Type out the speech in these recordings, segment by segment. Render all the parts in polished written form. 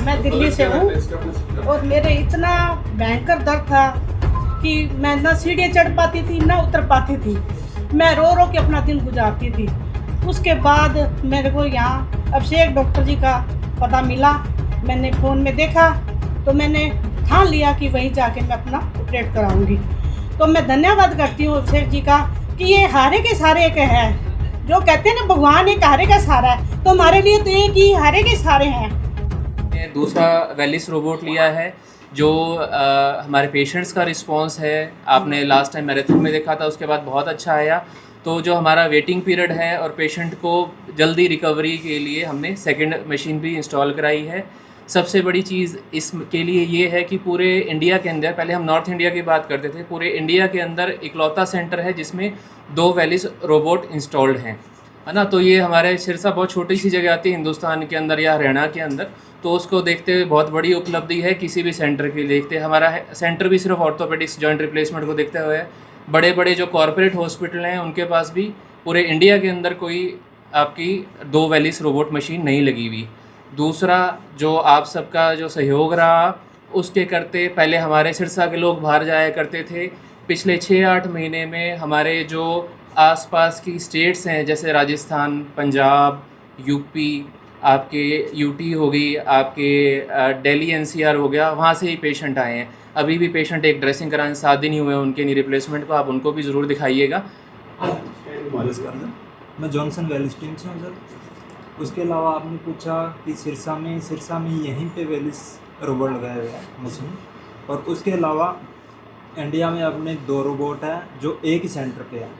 मैं दिल्ली से हूँ और मेरे इतना भयंकर दर्द था कि मैं ना सीढ़ियाँ चढ़ पाती थी ना उतर पाती थी। मैं रो रो के अपना दिन गुजारती थी। उसके बाद मेरे को यहाँ अभिषेक डॉक्टर जी का पता मिला। मैंने फ़ोन में देखा तो मैंने ठान लिया कि वहीं जाके मैं अपना ऑपरेट कराऊंगी। तो मैं धन्यवाद करती हूँ अभिषेक जी का कि ये हारे के सारे एक है। जो कहते हैं ना भगवान एक हारे का सहारा है, तो हमारे लिए तो एक ही हारे के सारे हैं। दूसरा वेलिस रोबोट लिया है जो हमारे पेशेंट्स का रिस्पांस है आपने लास्ट टाइम मैराथन में देखा था, उसके बाद बहुत अच्छा आया। तो जो हमारा वेटिंग पीरियड है और पेशेंट को जल्दी रिकवरी के लिए हमने सेकंड मशीन भी इंस्टॉल कराई है। सबसे बड़ी चीज़ इसके लिए ये है कि पूरे इंडिया के अंदर, पहले हम नॉर्थ इंडिया की बात करते थे, पूरे इंडिया के अंदर इकलौता सेंटर है जिसमें 2 वेलिस रोबोट इंस्टॉल्ड हैं, है ना। तो ये हमारे सिरसा बहुत छोटी सी जगह आती है हिंदुस्तान के अंदर या हरियाणा के अंदर, तो उसको देखते हुए बहुत बड़ी उपलब्धि है किसी भी सेंटर की। देखते हमारा सेंटर भी सिर्फ ऑर्थोपेडिक्स जॉइंट रिप्लेसमेंट को देखते हुए है। बड़े बड़े जो कॉरपोरेट हॉस्पिटल हैं उनके पास भी पूरे इंडिया के अंदर कोई आपकी 2 वेलिस रोबोट मशीन नहीं लगी हुई। दूसरा जो आप सबका जो सहयोग रहा उसके करते, पहले हमारे सिरसा के लोग बाहर जाया करते थे। पिछले 6-8 महीने में हमारे जो आसपास की स्टेट्स हैं जैसे राजस्थान, पंजाब, यूपी, आपके यूटी हो गई, आपके दिल्ली एनसीआर हो गया, वहाँ से ही पेशेंट आए हैं। अभी भी पेशेंट एक ड्रेसिंग कराने 7 दिन ही हुए हैं उनके नी रिप्लेसमेंट को, आप उनको भी ज़रूर दिखाइएगा। मैं जॉनसन वेलिस टीम से हूँ सर। उसके अलावा आपने पूछा कि सिरसा में यहीं पे वेलिस रोबोट लगाया हुआ है मशीन, और उसके अलावा इंडिया में अपने 2 रोबोट हैं जो एक ही सेंटर पे है,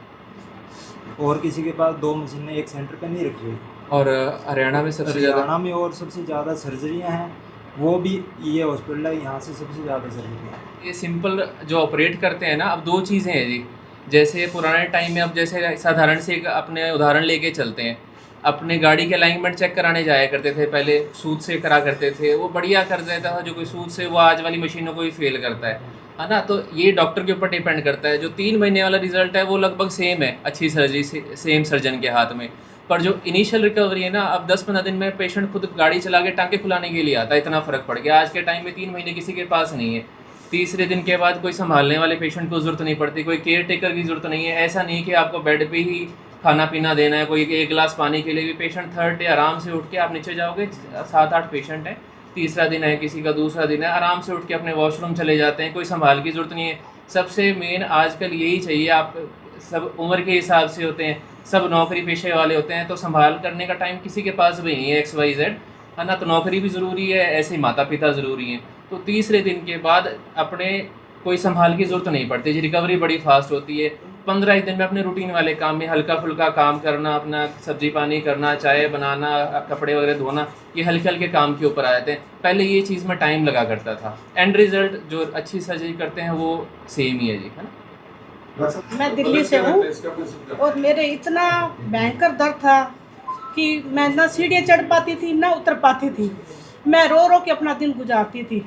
और किसी के पास 2 मशीनें एक सेंटर पे नहीं रखी हुई। और हरियाणा में सबसे ज़्यादा, हरियाणा में और सबसे ज़्यादा सर्जरियाँ हैं, वो भी ये हॉस्पिटल है, यहाँ से सबसे ज़्यादा सर्जरी है। ये सिंपल जो ऑपरेट करते हैं ना, अब 2 चीज़ें हैं जी। जैसे पुराने टाइम में, अब जैसे साधारण से एक अपने उदाहरण लेके चलते हैं, अपने गाड़ी के अलाइनमेंट चेक कराने जाया करते थे, पहले सूद से करा करते थे, वो बढ़िया कर देता था। जो कोई सूद से, वो आज वाली मशीनों को ही फेल करता है ना। तो ये डॉक्टर के ऊपर डिपेंड करता है। जो 3 महीने वाला रिजल्ट है वो लगभग सेम है, अच्छी सर्जरी से सेम सर्जन के हाथ में। पर जो इनिशियल रिकवरी है ना, अब 10-15 दिन में पेशेंट खुद गाड़ी चला के टाँके खुलाने के लिए आता है, इतना फ़र्क पड़ गया। आज के टाइम में 3 महीने किसी के पास नहीं है। तीसरे दिन के बाद कोई संभालने वाले पेशेंट को ज़रूरत नहीं पड़ती, कोई केयर टेकर की ज़रूरत नहीं है। ऐसा नहीं कि आपको बेड पे ही खाना पीना देना है, कोई 1 गिलास पानी के लिए भी पेशेंट थर्ड डे आराम से उठ के, आप नीचे जाओगे 7-8 पेशेंट हैं, तीसरा दिन है किसी का, दूसरा दिन है, आराम से उठ के अपने वॉशरूम चले जाते हैं, कोई संभाल की ज़रूरत नहीं है। सबसे मेन आजकल यही चाहिए। आप सब उम्र के हिसाब से होते हैं, सब नौकरी पेशे वाले होते हैं, तो संभाल करने का टाइम किसी के पास भी नहीं है, XYZ, है ना। तो नौकरी भी ज़रूरी है, ऐसे ही माता पिता ज़रूरी हैं। तो तीसरे दिन के बाद अपने कोई संभाल की ज़रूरत नहीं पड़ती जी, रिकवरी बड़ी फास्ट होती है। 15 दिन में अपने रूटीन वाले काम में हल्का फुल्का काम करना, अपना सब्जी पानी करना, चाय बनाना, कपड़े वगैरह धोना, ये हल्के हल्के काम के ऊपर आ जाते हैं। पहले ये चीज़ में टाइम लगा करता था। एंड रिज़ल्ट जो अच्छी सर्जरी करते हैं वो सेम ही है जी, है ना। मैं दिल्ली से हूँ और मेरे इतना भयंकर दर्द था कि मैं ना सीढ़ियाँ चढ़ पाती थी ना उतर पाती थी। मैं रो रो के अपना दिन गुजारती थी।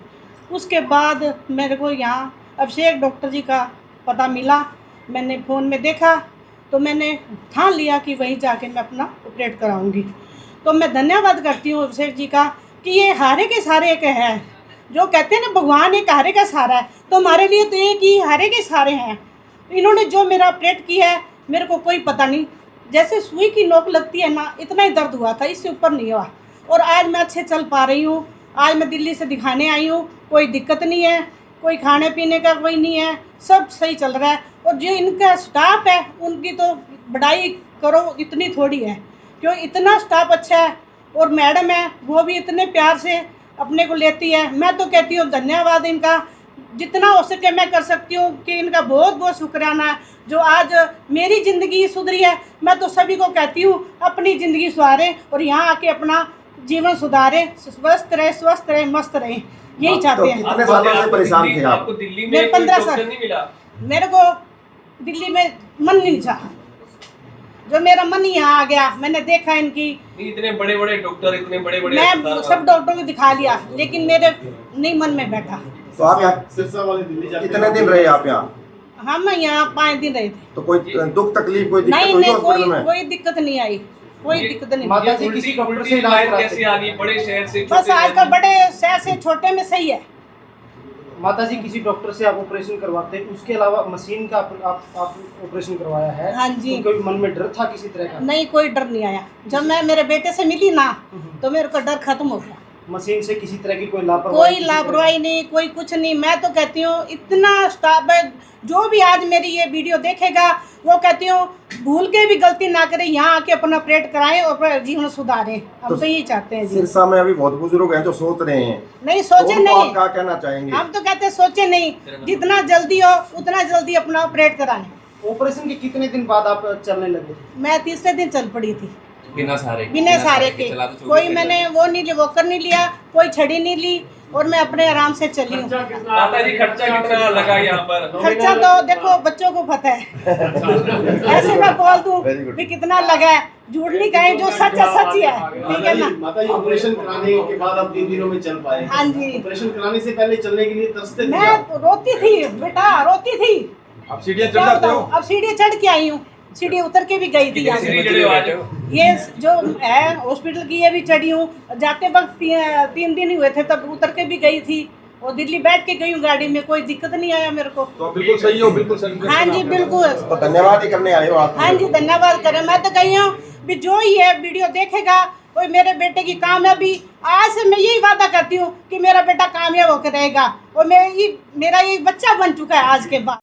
उसके बाद मेरे को यहाँ अभिषेक डॉक्टर जी का पता मिला। मैंने फ़ोन में देखा तो मैंने ठान लिया कि वहीं जाके मैं अपना ऑपरेट कराऊंगी। तो मैं धन्यवाद करती हूँ अभिषेक जी का कि ये हारे के सारे एक है। जो कहते हैं ना भगवान एक हारे का सहारा है, तो हमारे लिए तो एक ही हारे के सारे हैं। इन्होंने जो मेरा ऑपरेट किया है मेरे को कोई पता नहीं, जैसे सुई की नोक लगती है ना, इतना ही दर्द हुआ था, इससे ऊपर नहीं हुआ। और आज मैं अच्छे चल पा रही हूँ। आज मैं दिल्ली से दिखाने आई हूँ, कोई दिक्कत नहीं है, कोई खाने पीने का कोई नहीं है, सब सही चल रहा है। और जो इनका स्टाफ है उनकी तो बड़ाई करो इतनी थोड़ी है, क्यों इतना स्टाफ अच्छा है। और मैडम है वो भी इतने प्यार से अपने को लेती है। मैं तो कहती हूँ धन्यवाद इनका, जितना हो सके मैं कर सकती हूँ कि इनका बहुत बहुत शुक्राना है जो आज मेरी ज़िंदगी सुधरी है। मैं तो सभी को कहती हूँ अपनी ज़िंदगी सुधारें और यहाँ आके अपना जीवन सुधारें, स्वस्थ रहे, मस्त रहे, यही चाहते हैं। कितने सालों से परेशान थे आप? आपको दिल्ली में मेरे 15 साल नहीं मिला? मेरे को दिल्ली में मन नहीं चाहा, जो मेरा मन यहाँ आ गया। मैंने देखा इनकी, इतने बड़े बड़े डॉक्टर, इतने बड़े बड़े मैं सब डॉक्टरों को दिखा लिया, लेकिन मेरे नहीं मन में बैठा। तो आप यहाँ सिरसा वाले दिल्ली जाते कितने दिन रहे आप यहाँ? हम यहाँ 5 दिन रहे थे। तो कोई दुख तकलीफ कोई दिक्कत नहीं हुई नहीं, हॉस्पिटल में? कोई दिक्कत नहीं आई। कोई दिक्कत नहीं। माता जी किसी डॉक्टर से इलाज कराते कैसे आ रही, बड़े शहर से बस छोटे आजकल शहर बड़े शहर से छोटे में सही है। माता जी किसी डॉक्टर से आप ऑपरेशन करवाते हैं, उसके अलावा मशीन का आप ऑपरेशन करवाया है? हाँ जी। तो कोई मन में डर था किसी तरह का? नहीं, कोई डर नहीं आया। जब मैं मेरे बेटे से मिली ना तो मेरे को डर खत्म हो गया। मशीन से किसी तरह की कोई लापरवाही? कोई लापरवाही नहीं, कोई कुछ नहीं। मैं तो कहती हूँ इतना स्टाफ है, जो भी आज मेरी ये वीडियो देखेगा वो कहती हूँ भूल के भी गलती ना करे, यहाँ आके अपना ऑपरेट कराएं और अपना जीवन सुधारें। हम तो यही चाहते हैं जी। सिरसा में अभी बहुत बुजुर्ग हैं जो सोच रहे हैं, नहीं सोचे तो उनको नहीं, आप क्या कहना चाहेंगे? हम तो कहते हैं सोचे नहीं, जितना जल्दी हो उतना जल्दी अपना ऑपरेट कराएं। ऑपरेशन के कितने दिन बाद आप चलने लगे थे? मैं तीसरे दिन चल पड़ी थी बिना सहारे बिना सहारे के। चला तो कोई 24 मैंने वो नहीं लिया, वॉकर नहीं लिया, कोई छड़ी नहीं ली और मैं अपने आराम से चली हूँ। माता जी खर्चा कितना लगा यहाँ पर? खर्चा तो देखो बच्चों को पता है। ऐसे मैं बोल दूं भी कितना लगा है, झूठ नहीं कहें, जो सच है सच ही है, ठीक है ना। माता जी ऑपरेशन कराने के बाद आप 3 दिनों में चल पाए? हाँ जी। ऑपरेशन कराने से पहले चलने के लिए तरसते थे मैं आप? तो रोती थी बेटा, रोती थी। आप सीढ़ियाँ क्या बताऊं, अब सीढ़ी चढ़ के आई हूँ, सीढ़ी उतर के भी गई थी। आज सीढ़ी चढ़े हो आज? ये जो है हॉस्पिटल की ये भी चढ़ी हूँ, जाते वक्त 3 दिन ही हुए थे तब उतर के भी गई थी और दिल्ली बैठ के गई हूँ गाड़ी में, कोई दिक्कत नहीं आया मेरे को। तो आप बिल्कुल सही हो, बिल्कुल सही। हाँ जी बिल्कुल। तो धन्यवाद ही करने आए हो आप। हाँ जी धन्यवाद करें। मैं तो कही हूँ भी जो ये वीडियो देखेगा कोई मेरे बेटे की कामयाबी, आज से मैं यही वादा करती हूँ कि मेरा बेटा कामयाब होकर रहेगा और मेरा ये बच्चा बन चुका है आज के बाद।